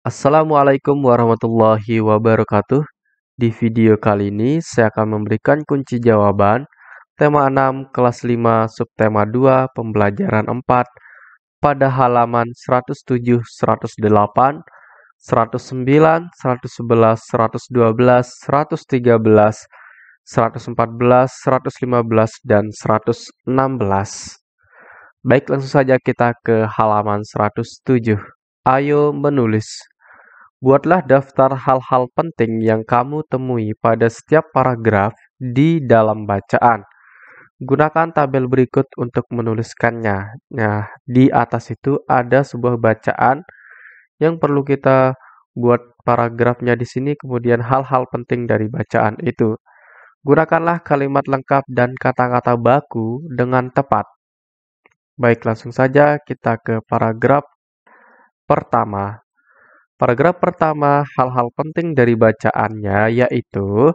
Assalamualaikum warahmatullahi wabarakatuh. Di video kali ini saya akan memberikan kunci jawaban tema 6 kelas 5 subtema 2 pembelajaran 4 pada halaman 107, 108, 109, 111, 112, 113, 114, 115, dan 116. Baik, langsung saja kita ke halaman 107. Ayo menulis. Buatlah daftar hal-hal penting yang kamu temui pada setiap paragraf di dalam bacaan. Gunakan tabel berikut untuk menuliskannya. Nah, di atas itu ada sebuah bacaan yang perlu kita buat paragrafnya di sini, kemudian hal-hal penting dari bacaan itu. Gunakanlah kalimat lengkap dan kata-kata baku dengan tepat. Baik, langsung saja kita ke paragraf pertama. Paragraf pertama, hal-hal penting dari bacaannya yaitu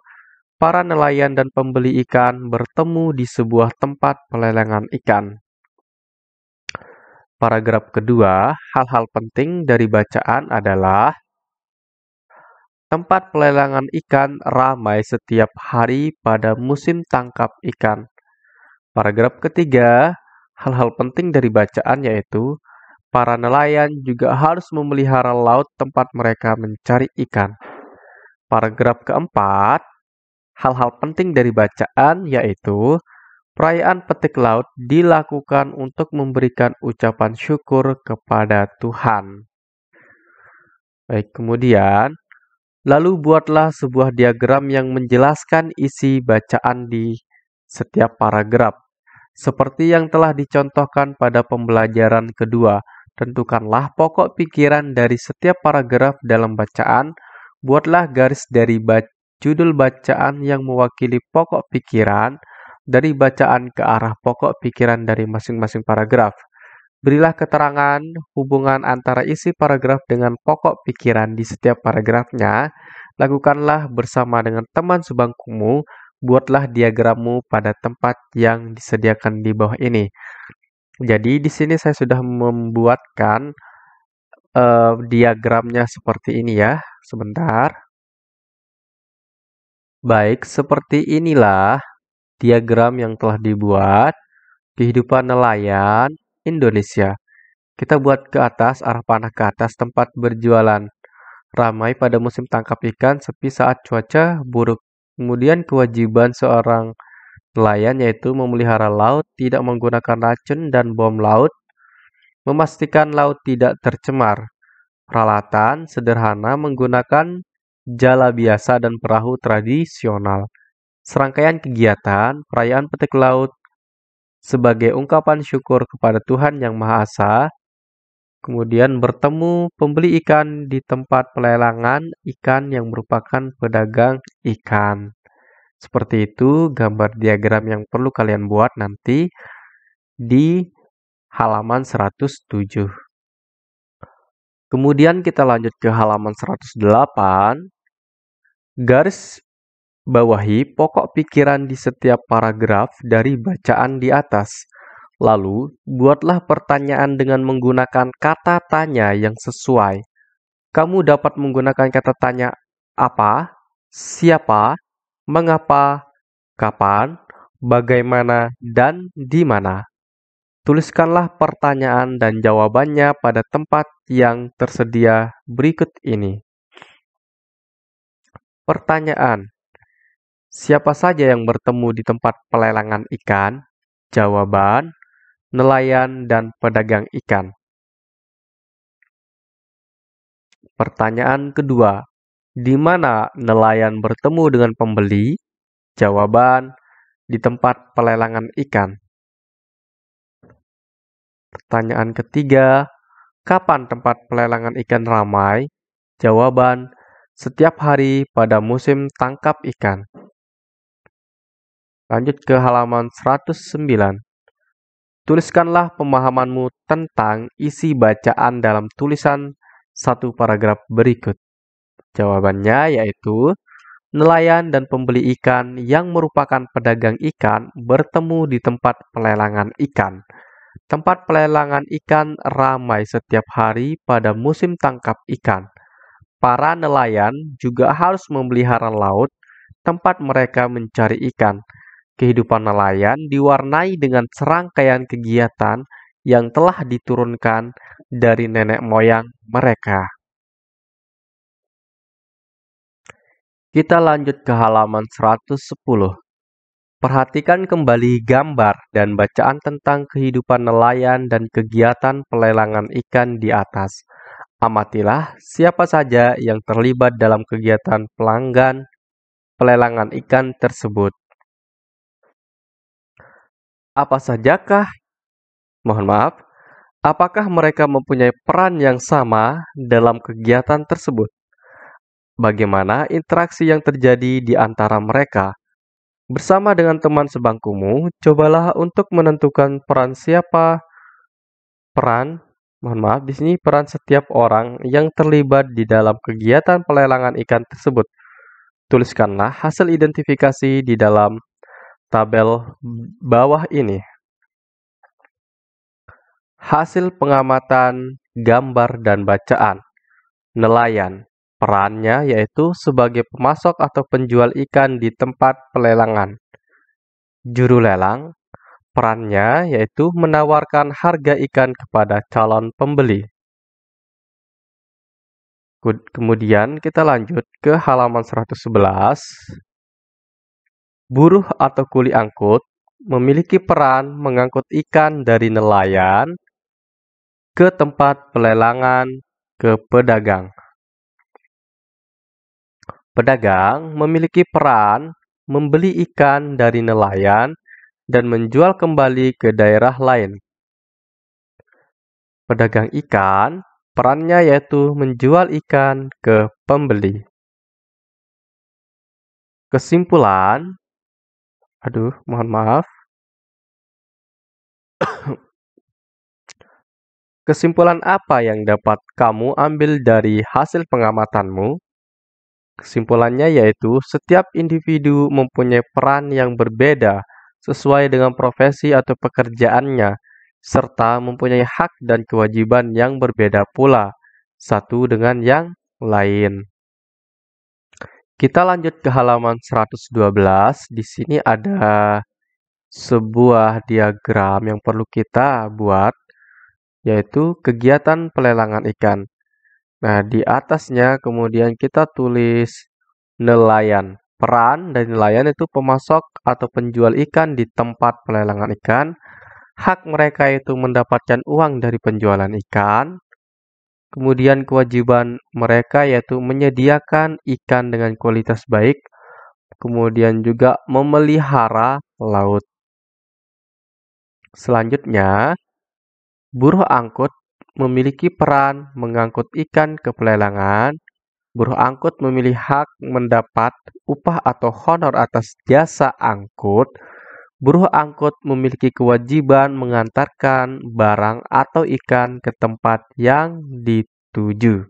para nelayan dan pembeli ikan bertemu di sebuah tempat pelelangan ikan. Paragraf kedua, hal-hal penting dari bacaan adalah tempat pelelangan ikan ramai setiap hari pada musim tangkap ikan. Paragraf ketiga, hal-hal penting dari bacaan yaitu para nelayan juga harus memelihara laut tempat mereka mencari ikan. Paragraf keempat, hal-hal penting dari bacaan yaitu perayaan petik laut dilakukan untuk memberikan ucapan syukur kepada Tuhan. Baik, kemudian lalu buatlah sebuah diagram yang menjelaskan isi bacaan di setiap paragraf. Seperti yang telah dicontohkan pada pembelajaran kedua. Tentukanlah pokok pikiran dari setiap paragraf dalam bacaan. Buatlah garis dari judul bacaan yang mewakili pokok pikiran dari bacaan ke arah pokok pikiran dari masing-masing paragraf. Berilah keterangan hubungan antara isi paragraf dengan pokok pikiran di setiap paragrafnya. Lakukanlah bersama dengan teman sebangkumu. Buatlah diagrammu pada tempat yang disediakan di bawah ini. Jadi di sini saya sudah membuatkan diagramnya seperti ini ya. Sebentar. Baik, seperti inilah diagram yang telah dibuat kehidupan nelayan Indonesia. Kita buat ke atas, arah panah ke atas, tempat berjualan. Ramai pada musim tangkap ikan, sepi saat cuaca buruk. Kemudian kewajiban seorang nelayan yaitu memelihara laut, tidak menggunakan racun dan bom laut, memastikan laut tidak tercemar. Peralatan sederhana menggunakan jala biasa dan perahu tradisional. Serangkaian kegiatan, perayaan petik laut sebagai ungkapan syukur kepada Tuhan Yang Maha Esa. Kemudian bertemu pembeli ikan di tempat pelelangan ikan yang merupakan pedagang ikan. Seperti itu gambar diagram yang perlu kalian buat nanti di halaman 107. Kemudian kita lanjut ke halaman 108. Garis bawahi pokok pikiran di setiap paragraf dari bacaan di atas. Lalu, buatlah pertanyaan dengan menggunakan kata tanya yang sesuai. Kamu dapat menggunakan kata tanya apa, siapa, mengapa, kapan, bagaimana, dan di mana. Tuliskanlah pertanyaan dan jawabannya pada tempat yang tersedia berikut ini. Pertanyaan: siapa saja yang bertemu di tempat pelelangan ikan? Jawaban: nelayan dan pedagang ikan. Pertanyaan kedua: di mana nelayan bertemu dengan pembeli? Jawaban: di tempat pelelangan ikan. Pertanyaan ketiga: kapan tempat pelelangan ikan ramai? Jawaban: setiap hari pada musim tangkap ikan. Lanjut ke halaman 109. Tuliskanlah pemahamanmu tentang isi bacaan dalam tulisan satu paragraf berikut. Jawabannya yaitu nelayan dan pembeli ikan yang merupakan pedagang ikan bertemu di tempat pelelangan ikan. Tempat pelelangan ikan ramai setiap hari pada musim tangkap ikan. para nelayan juga harus memelihara laut tempat mereka mencari ikan. Kehidupan nelayan diwarnai dengan serangkaian kegiatan yang telah diturunkan dari nenek moyang mereka. Kita lanjut ke halaman 110. Perhatikan kembali gambar dan bacaan tentang kehidupan nelayan dan kegiatan pelelangan ikan di atas. Amatilah siapa saja yang terlibat dalam kegiatan pelelangan ikan tersebut. Apa sajakah? Mohon maaf, apakah mereka mempunyai peran yang sama dalam kegiatan tersebut? Bagaimana interaksi yang terjadi di antara mereka? Bersama dengan teman sebangkumu, cobalah untuk menentukan peran di sini peran setiap orang yang terlibat di dalam kegiatan pelelangan ikan tersebut. Tuliskanlah hasil identifikasi di dalam tabel bawah ini. Hasil pengamatan, gambar, dan bacaan. Nelayan. Perannya yaitu sebagai pemasok atau penjual ikan di tempat pelelangan. Juru lelang, perannya yaitu menawarkan harga ikan kepada calon pembeli. Kemudian kita lanjut ke halaman 111. Buruh atau kuli angkut memiliki peran mengangkut ikan dari nelayan ke tempat pelelangan ke pedagang. Pedagang memiliki peran membeli ikan dari nelayan dan menjual kembali ke daerah lain. Pedagang ikan, perannya yaitu menjual ikan ke pembeli. Kesimpulan, mohon maaf. Kesimpulan apa yang dapat kamu ambil dari hasil pengamatanmu? Kesimpulannya yaitu setiap individu mempunyai peran yang berbeda sesuai dengan profesi atau pekerjaannya, serta mempunyai hak dan kewajiban yang berbeda pula, satu dengan yang lain. Kita lanjut ke halaman 112. Di sini ada sebuah diagram yang perlu kita buat, yaitu kegiatan pelelangan ikan. Nah, di atasnya kemudian kita tulis nelayan. Peran dari nelayan itu pemasok atau penjual ikan di tempat pelelangan ikan. Hak mereka itu mendapatkan uang dari penjualan ikan. Kemudian kewajiban mereka yaitu menyediakan ikan dengan kualitas baik. Kemudian juga memelihara laut. Selanjutnya, buruh angkut memiliki peran mengangkut ikan ke pelelangan. Buruh angkut memiliki hak mendapat upah atau honor atas jasa angkut. Buruh angkut memiliki kewajiban mengantarkan barang atau ikan ke tempat yang dituju.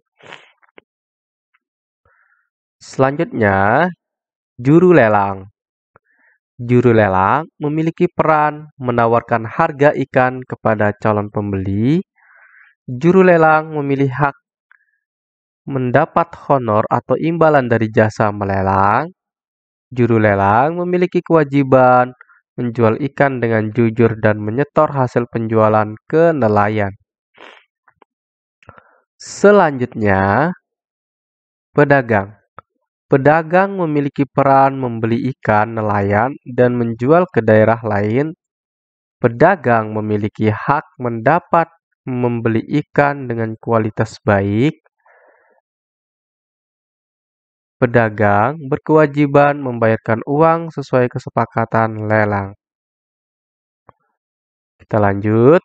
Selanjutnya, juru lelang. Juru lelang memiliki peran menawarkan harga ikan kepada calon pembeli. Juru lelang memiliki hak mendapat honor atau imbalan dari jasa melelang. Juru lelang memiliki kewajiban menjual ikan dengan jujur dan menyetor hasil penjualan ke nelayan. Selanjutnya, pedagang. Pedagang memiliki peran membeli ikan nelayan dan menjual ke daerah lain. Pedagang memiliki hak mendapat membeli ikan dengan kualitas baik. Pedagang berkewajiban membayarkan uang sesuai kesepakatan lelang. Kita lanjut.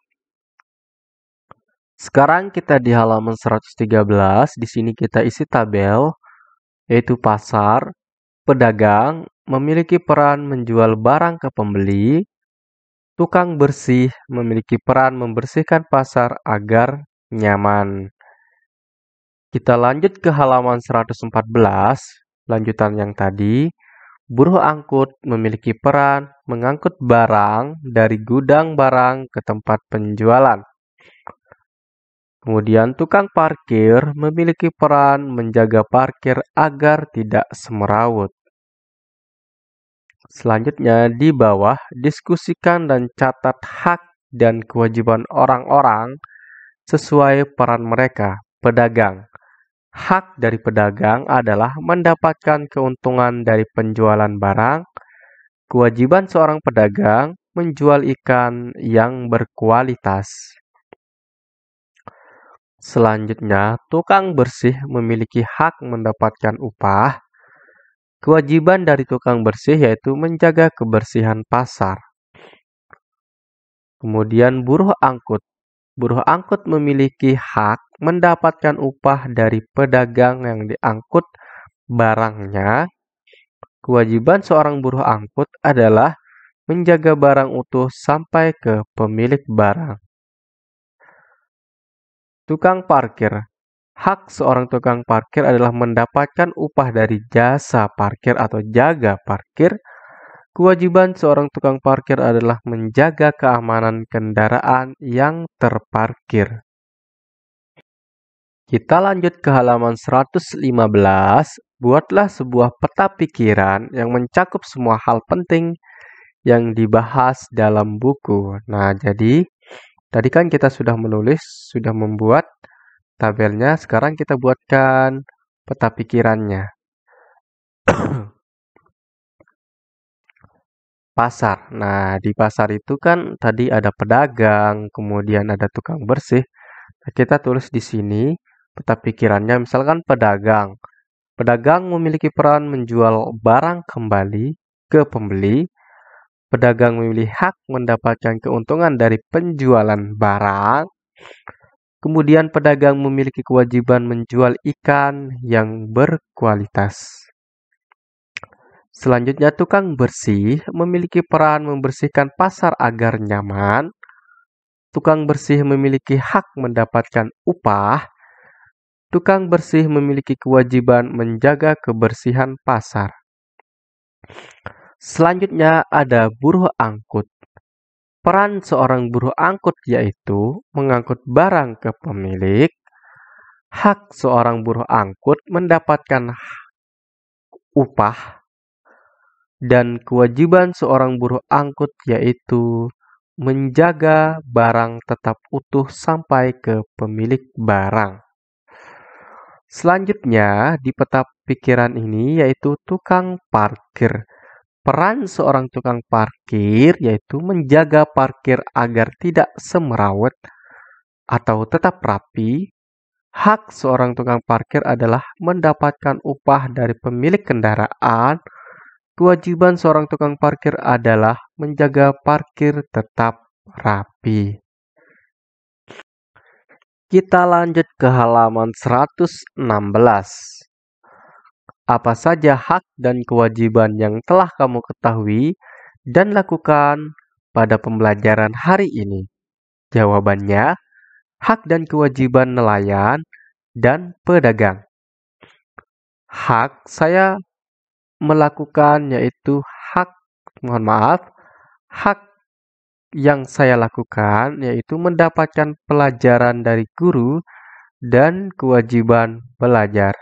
Sekarang kita di halaman 113. Di sini kita isi tabel, yaitu pasar. Pedagang memiliki peran menjual barang ke pembeli. Tukang bersih memiliki peran membersihkan pasar agar nyaman. Kita lanjut ke halaman 114, lanjutan yang tadi. Buruh angkut memiliki peran mengangkut barang dari gudang barang ke tempat penjualan. Kemudian tukang parkir memiliki peran menjaga parkir agar tidak semerawut. Selanjutnya di bawah, diskusikan dan catat hak dan kewajiban orang-orang sesuai peran mereka. Pedagang. Hak dari pedagang adalah mendapatkan keuntungan dari penjualan barang. Kewajiban seorang pedagang menjual ikan yang berkualitas. Selanjutnya, tukang bersih memiliki hak mendapatkan upah. Kewajiban dari tukang bersih yaitu menjaga kebersihan pasar. Kemudian buruh angkut. Buruh angkut memiliki hak mendapatkan upah dari pedagang yang diangkut barangnya. Kewajiban seorang buruh angkut adalah menjaga barang utuh sampai ke pemilik barang. Tukang parkir. Hak seorang tukang parkir adalah mendapatkan upah dari jasa parkir atau jaga parkir. Kewajiban seorang tukang parkir adalah menjaga keamanan kendaraan yang terparkir. Kita lanjut ke halaman 115. Buatlah sebuah peta pikiran yang mencakup semua hal penting yang dibahas dalam buku. Nah, jadi tadi kan kita sudah menulis, sudah membuat tabelnya, sekarang kita buatkan peta pikirannya. Pasar. Nah, di pasar itu kan tadi ada pedagang, kemudian ada tukang bersih. Nah, kita tulis di sini peta pikirannya, misalkan pedagang. Pedagang memiliki peran menjual barang kembali ke pembeli. Pedagang memiliki hak mendapatkan keuntungan dari penjualan barang. Kemudian pedagang memiliki kewajiban menjual ikan yang berkualitas. Selanjutnya, tukang bersih memiliki peran membersihkan pasar agar nyaman. Tukang bersih memiliki hak mendapatkan upah. Tukang bersih memiliki kewajiban menjaga kebersihan pasar. Selanjutnya ada buruh angkut. Peran seorang buruh angkut yaitu mengangkut barang ke pemilik. Hak seorang buruh angkut mendapatkan upah. Dan kewajiban seorang buruh angkut yaitu menjaga barang tetap utuh sampai ke pemilik barang. Selanjutnya di peta pikiran ini yaitu tukang parkir. Peran seorang tukang parkir yaitu menjaga parkir agar tidak semerawut atau tetap rapi. Hak seorang tukang parkir adalah mendapatkan upah dari pemilik kendaraan. Kewajiban seorang tukang parkir adalah menjaga parkir tetap rapi. Kita lanjut ke halaman 116. Apa saja hak dan kewajiban yang telah kamu ketahui dan lakukan pada pembelajaran hari ini? Jawabannya, hak dan kewajiban nelayan dan pedagang. Hak saya melakukan yaitu hak yang saya lakukan yaitu mendapatkan pelajaran dari guru dan kewajiban belajar.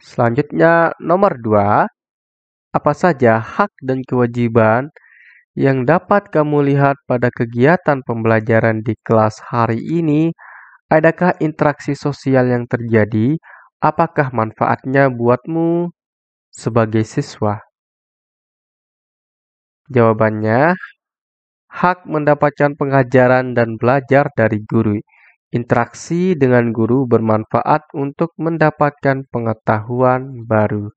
Selanjutnya nomor 2, apa saja hak dan kewajiban yang dapat kamu lihat pada kegiatan pembelajaran di kelas hari ini? Adakah interaksi sosial yang terjadi? Apakah manfaatnya buatmu sebagai siswa? Jawabannya, hak mendapatkan pengajaran dan belajar dari guru. Interaksi dengan guru bermanfaat untuk mendapatkan pengetahuan baru.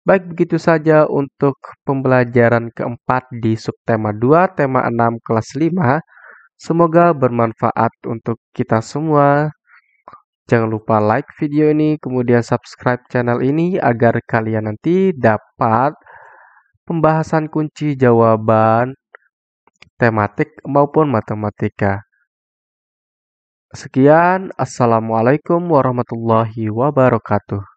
Baik, begitu saja untuk pembelajaran keempat di subtema 2, tema 6, kelas 5. Semoga bermanfaat untuk kita semua. Jangan lupa like video ini, kemudian subscribe channel ini agar kalian nanti dapat pembahasan kunci jawaban tematik maupun matematika. Sekian, assalamualaikum warahmatullahi wabarakatuh.